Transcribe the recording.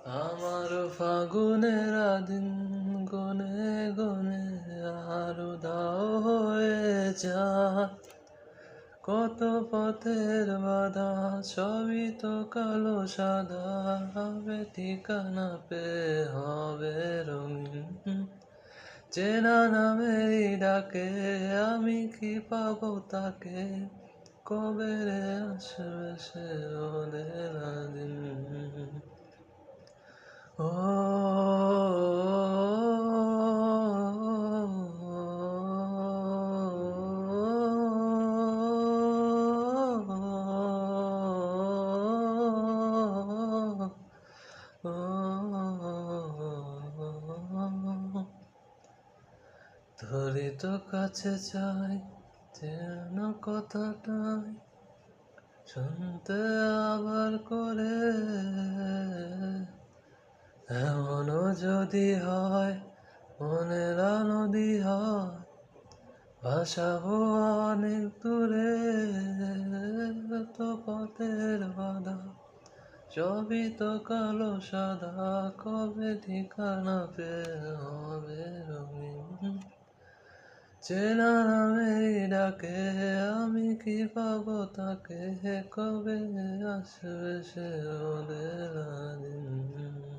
আমার ফাগুনের দিন গনে গনে আরো দাও হয়ে যায়। কত পথের বাধা সবই তো কালো সাদা, হবে ঠিকানা পে হবে রঙিন। চেনা নামেরই ডাকে আমি কি পাবো তাকে, কবে রে আসবে সে ওদের দিন। ও ধরি তো কাছে চাই যেন কথাটাই শুনতে আবার করে, এমনও যদি হয় মনের নদী হয় ভাসাবো অনেক দূরে। তো পথের বাধা সবই তো কালো সাদা, কবে ঠিকানা পে হবে রঙিন। চেনা নামেরই ডাকে আমি কি পাবো তাকে, কবে আসবে সে ওদের দিন।